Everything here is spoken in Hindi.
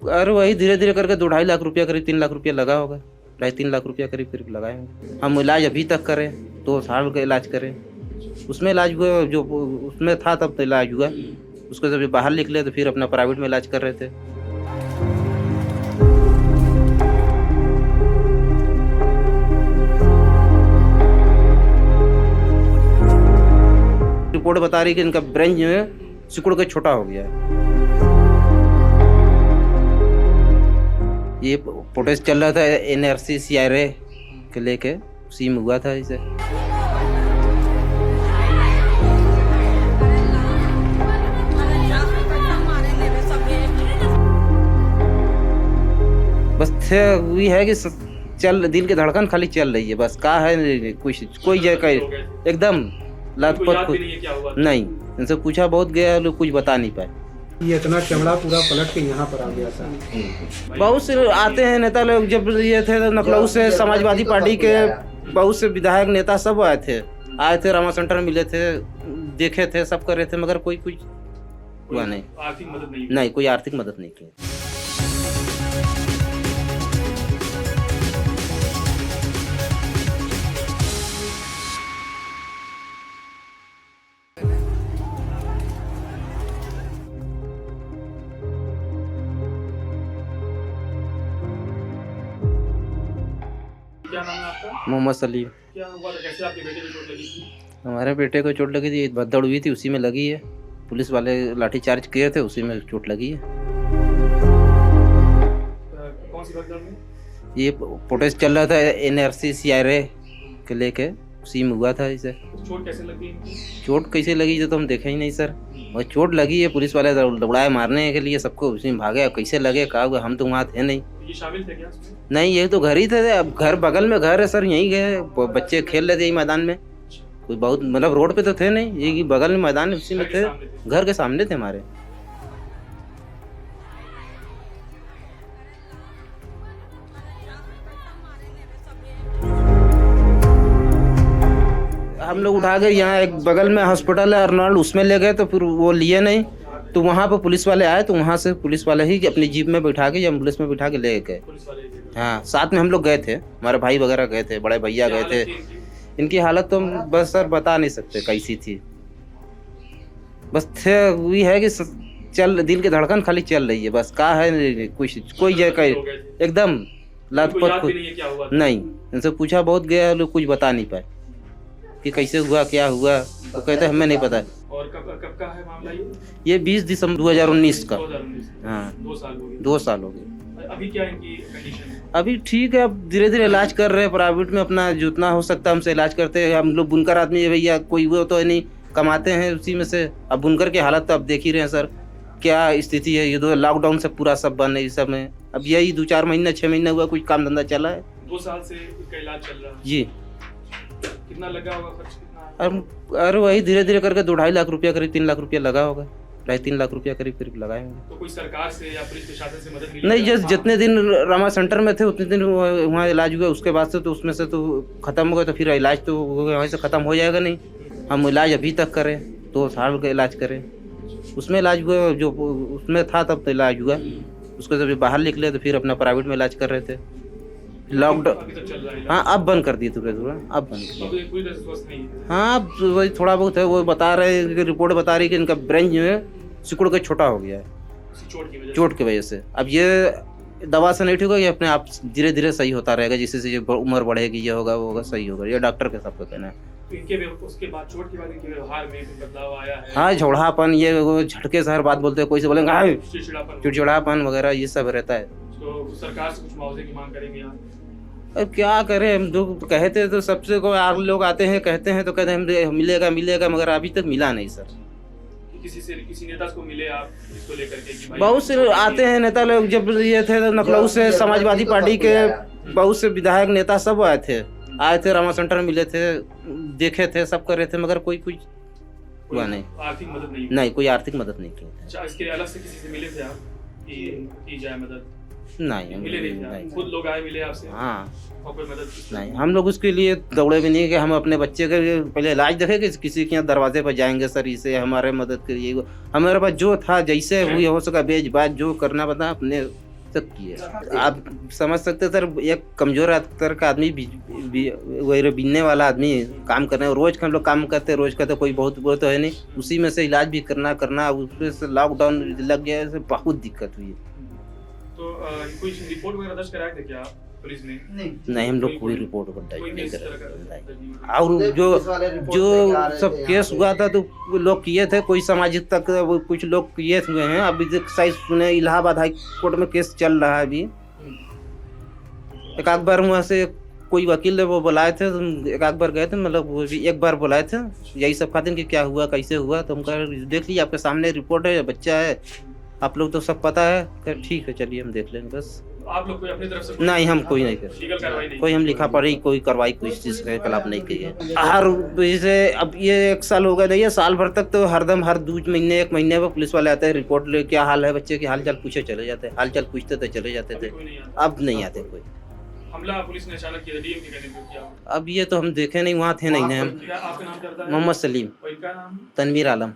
अरे वही धीरे धीरे करके 2-2.5 लाख रुपया करीब 3 लाख रुपया लगा होगा। 2.5-3 लाख रुपया करीब करीब लगाए होंगे। हम इलाज अभी तक करें, 2 साल का इलाज करें। उसमें इलाज हुआ जो उसमें था तब तो इलाज हुआ। उसको जब बाहर निकले तो फिर अपना प्राइवेट में इलाज कर रहे थे। रिपोर्ट बता रही कि इनका ब्रेन जो है सिकुड़ के छोटा हो गया है। ये प्रोटेस्ट चल रहा था NRC CRA के लेके, उसी में हुआ था इसे। बस वही है कि चल दिल की धड़कन खाली चल रही है, बस का है कुछ कोई जगह एकदम लातपत नहीं। इनसे पूछा बहुत गया, लोग कुछ बता नहीं पाए। ये इतना चमड़ा पूरा पलट के यहाँ पर आ गया था। बहुत से आते हैं नेता लोग, जब ये थे लखनऊ से समाजवादी पार्टी के बहुत से विधायक नेता सब आए थे रामा सेंटर में मिले थे, देखे थे, सब कर रहे थे, मगर कोई कुछ हुआ नहीं। आर्थिक मदद नहीं, कोई आर्थिक मदद नहीं की। क्या नाम है आपका? मोहम्मद सलीम। क्या हुआ था, कैसे आपके बेटे को चोट लगी थी? हमारे बेटे को चोट लगी थी, भगदड़ हुई थी, उसी में लगी है। पुलिस वाले लाठीचार्ज किए थे, उसी में चोट लगी है। कौन सी भगदड़ में? ये प्रोटेस्ट चल रहा था NRC CRA के लेके, उसी में हुआ था इसे। चोट कैसे लगी इनकी? चोट कैसे लगी जो तो हम देखे ही नहीं सर। और चोट लगी है, पुलिस वाले दौड़ाए मारने के लिए सबको, उसी में भागे। कैसे लगे का हुआ, हम तो वहाँ थे नहीं। ये शामिल थे क्या उसमें? नहीं, ये तो घर ही थे। अब घर बगल में घर है सर, यहीं गए, बच्चे खेल रहे थे मैदान में। कोई बहुत मतलब रोड पे तो थे नहीं, ये बगल में मैदान है, उसी में थे, घर के सामने थे हमारे। हम लोग उठा के यहाँ एक बगल में हॉस्पिटल है अर्नोल्ड, उसमें ले गए, तो फिर वो लिए नहीं, तो वहाँ पर पुलिस वाले आए, तो वहाँ से पुलिस वाले ही अपनी जीप में बैठा के या एम्बुलेंस में बैठा के ले गए। हाँ, साथ में हम लोग गए थे, हमारे भाई वगैरह गए थे, बड़े भैया गए थे। इनकी हालत तो बस सर बता नहीं सकते कैसी थी। बस वही है कि चल दिल की धड़कन खाली चल रही है, बस का है कुछ कोई जगह एकदम लातपत नहीं। इनसे पूछा बहुत गया, लोग कुछ बता नहीं पाए कि कैसे हुआ, क्या हुआ, तो कहते हमें नहीं पता। और कब का है मामला ये 20 दिसंबर 2019 का। 2019। हाँ, 2 साल हो गए। 2 साल हो गए। अभी क्या इनकी कंडीशन है? अभी ठीक है, अब धीरे धीरे इलाज कर रहे हैं प्राइवेट में, अपना जितना हो सकता है हमसे इलाज करते हैं। हम लोग बुनकर आदमी है भैया, कोई वो तो नहीं, कमाते हैं उसी में से। अब बुनकर की हालत तो अब देख ही रहे हैं सर, क्या स्थिति है। ये 2 लॉकडाउन से पूरा सब बंद है इस समय। अब यही 2-4 महीना 6 महीना हुआ कुछ काम धंधा चला है। 2 साल से इनका इलाज चल रहा है जी। कितना लगा होगा, खर्च कितना है? अरे वही धीरे धीरे करके 2-2.5 लाख रुपया करीब 3 लाख रुपया लगा होगा। 2.5-3 लाख रुपया करीब करीब लगाए होंगे। तो कोई सरकार से या पुलिस प्रशासन से मदद मिली? नहीं, जितने दिन रामा सेंटर में थे उतने दिन वहाँ इलाज हुआ। उसके बाद से तो उसमें से तो खत्म हो गया, तो फिर इलाज तो वहीं से खत्म हो जाएगा नहीं। हम इलाज अभी तक करें, 2 साल का इलाज करें। उसमें इलाज हुआ जो उसमें था तब तो इलाज हुआ। उसको जब बाहर निकले तो फिर अपना प्राइवेट में इलाज कर रहे थे। लॉकडाउन, हाँ अब बंद कर दिए थोड़ा, अब बंद कर। हाँ, अब वही थोड़ा बहुत है। वो बता रहे हैं कि रिपोर्ट बता रही है कि इनका ब्रेन जो है सिकुड़ के छोटा हो गया है चोट की वजह से। अब ये दवा से नहीं ठीक होगा, ये अपने आप धीरे धीरे सही होता रहेगा। जैसे उम्र बढ़ेगी, ये होगा वो होगा, सही होगा। ये डॉक्टर के सबको कहना है। उसके बाद चोट के बाद इनके व्यवहार में बदलाव आया है? हाँ, झोड़ापन, ये वो झटके से हर बात बोलते हैं, कोई से बोलेंगे चिड़चिड़ापन वगैरह, ये सब रहता है। तो सरकार से कुछ मुआवजे की मांग करेंगे आप? अब क्या करें, हम लोग कहते तो सबसे को लोग आते हैं कहते हैं तो कहते हैं मिलेगा मिलेगा, मगर अभी तक मिला नहीं सर। किसी नेता को मिले आप इसको लेकर के कि भाई? बहुत से आते हैं नेता लोग, जब ये थे लखनऊ से समाजवादी पार्टी के बहुत से विधायक नेता सब आए थे रामा सेंटर में मिले थे, देखे थे, सब कर रहे थे, मगर कोई कुछ हुआ नहीं। आर्थिक मदद नहीं, कोई आर्थिक मदद नहीं की। अच्छा, इसके अलग से किसी से मिले थे आप कि की जाए मदद? नहीं, मिले नहीं। खुद लोग आए मिले आपसे? हाँ, और कोई मदद नहीं। हम लोग उसके लिए दौड़े भी नहीं कि हम अपने बच्चे का पहले इलाज देखें कि किसी के यहाँ दरवाजे पर जाएंगे सर इसे हमारे मदद करिए। हमारे पास जो था जैसे हुई हो सका बेच बात जो करना पता अपने तक किए। आप समझ सकते सर, एक कमजोर स्तर का आदमी वही बीनने वाला आदमी काम कर रहे हैं, रोज हम लोग काम करते, रोज करते, कोई बहुत वो तो है नहीं, उसी में से इलाज भी करना उसमें से लॉकडाउन लग गया से बहुत दिक्कत हुई है। तो कोई रिपोर्ट वगैरह दर्ज कराए थे क्या पुलिस ने? नहीं, हम लोग कोई रिपोर्ट दर्ज कोई नहीं इस तरह करा। का और जो सब केस हुआ था तो लोग किए थे, कोई सामाजिक तक कुछ लोग किए हुए हैं। अभी शायद सुने इलाहाबाद हाई कोर्ट में केस चल रहा है अभी। एक बार वहाँ से कोई वकील वो बुलाए थे, एक बार गए थे, मतलब वो भी एक बार बुलाए थे यही सब खातिर कि क्या हुआ कैसे हुआ, तो हम कह देख लीजिए आपके सामने रिपोर्ट है, बच्चा है, आप लोग तो सब पता है। कह ठीक है चलिए हम देख लेंगे बस। आप लोग कोई अपनी तरफ से नहीं, हम कोई नहीं कर, लीगल कार्रवाई नहीं? कोई हम लिखा पढ़ी कोई कार्रवाई कोई चीज़ के खिलाफ नहीं की है। हर जैसे अब ये 1 साल हो गया नहीं है, साल भर तक तो हरदम हर 2 महीने 1 महीने में पुलिस वाले आते हैं, रिपोर्ट ले क्या हाल है बच्चे की, हाल चाल पूछे चले जाते, हाल चाल पूछते थे चले जाते थे। कोई नहीं आता? अब नहीं आते कोई। हमला पुलिस ने अचानक किया, डीएम के कहने पे किया? अब ये तो हम देखे नहीं, वहाँ थे नहीं ना हम। क्या आपका नाम क्या था? मोहम्मद सलीम, और इनका नाम? तनवीर आलम।